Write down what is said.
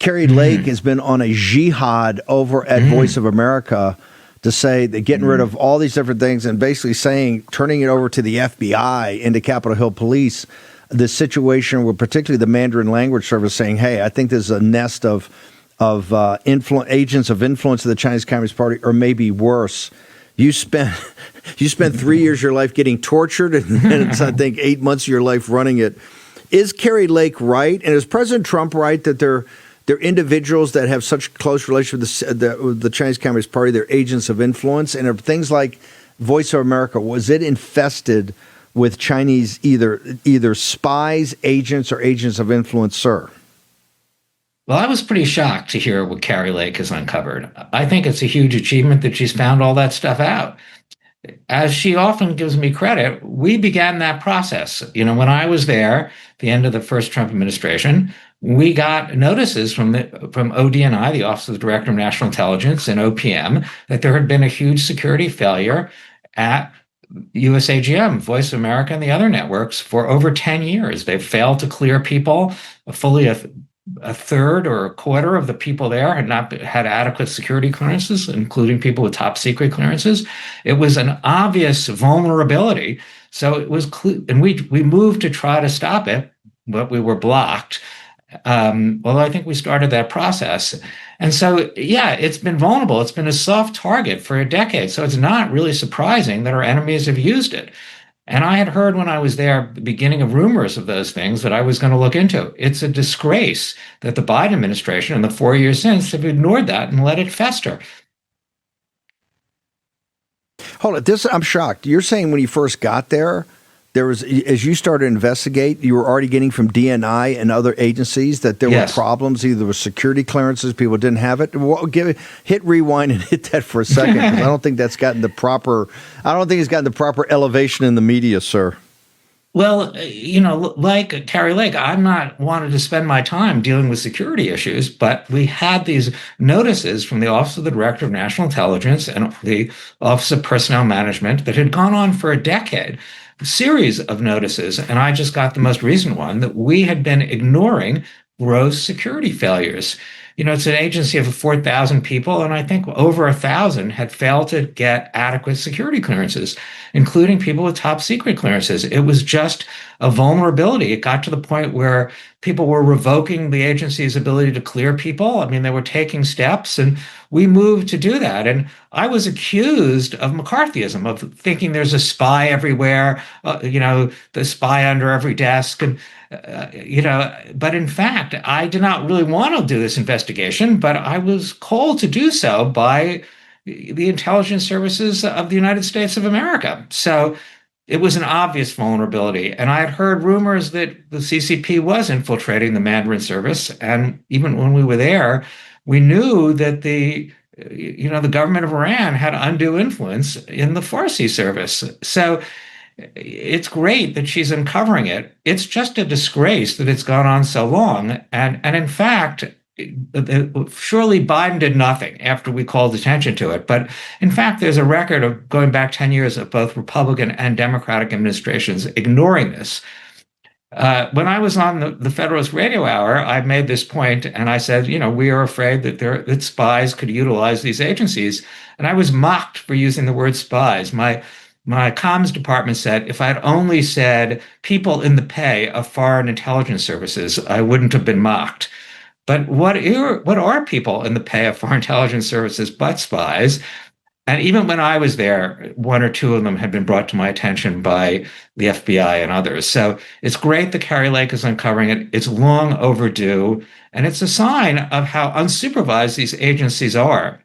Carrie Lake has been on a jihad over at Voice of America to say that getting rid of all these different things and basically saying, turning it over to the FBI and to Capitol Hill Police, the situation where particularly the Mandarin language service saying, hey, I think there's a nest of agents of influence of the Chinese Communist Party, or maybe worse. You spent 3 years of your life getting tortured, and it's, I think, 8 months of your life running it. Is Carrie Lake right? And is President Trump right that they're individuals that have such close relationship with the Chinese Communist Party? They're agents of influence, and are things like Voice of America, was it infested with Chinese either spies, agents, or agents of influence, sir? Well, I was pretty shocked to hear what Carrie Lake has uncovered. I think it's a huge achievement that she's found all that stuff out. As she often gives me credit, we began that process. When I was there, at the end of the first Trump administration, we got notices from ODNI, the Office of the Director of National Intelligence, and OPM, that there had been a huge security failure at USAGM, Voice of America, and the other networks for over 10 years. They've failed to clear people. Fully a third or a quarter of the people there had not had adequate security clearances, including people with top secret clearances. It was an obvious vulnerability. So it was, and we moved to try to stop it, but we were blocked. Although I think we started that process. And so, yeah, it's been vulnerable. It's been a soft target for a decade. So it's not really surprising that our enemies have used it. And I had heard when I was there, the beginning of rumors of those things that I was going to look into. It's a disgrace that the Biden administration and the 4 years since have ignored that and let it fester. Hold it. I'm shocked. You're saying when you first got there, as you started to investigate, you were already getting from DNI and other agencies that there were problems, either with security clearances, people didn't have it. Hit rewind and hit that for a second, because I don't think it's gotten the proper elevation in the media, sir. Well, like Carrie Lake, I'm not wanted to spend my time dealing with security issues, but we had these notices from the Office of the Director of National Intelligence and the Office of Personnel Management that had gone on for a decade. Series of notices, and I just got the most recent one, that we had been ignoring gross security failures. It's an agency of 4,000 people, and I think over 1,000 had failed to get adequate security clearances, including people with top secret clearances. It was just a vulnerability. It got to the point where people were revoking the agency's ability to clear people. I mean, they were taking steps, and we moved to do that. And I was accused of McCarthyism, of thinking there's a spy everywhere, the spy under every desk. And but in fact, I did not really want to do this investigation, but I was called to do so by the intelligence services of the United States of America. So it was an obvious vulnerability. And I had heard rumors that the CCP was infiltrating the Mandarin service. And even when we were there, we knew that the government of Iran had undue influence in the Farsi service. So it's great that she's uncovering it. It's just a disgrace that it's gone on so long. And in fact, surely Biden did nothing after we called attention to it. But in fact, there's a record of going back 10 years of both Republican and Democratic administrations ignoring this. When I was on the Federalist Radio Hour, I made this point, and I said, we are afraid that spies could utilize these agencies. And I was mocked for using the word spies. My comms department said, if I had only said people in the pay of foreign intelligence services, I wouldn't have been mocked. But what are people in the pay of foreign intelligence services but spies? And even when I was there, one or two of them had been brought to my attention by the FBI and others. So it's great that Carrie Lake is uncovering it. It's long overdue. And it's a sign of how unsupervised these agencies are.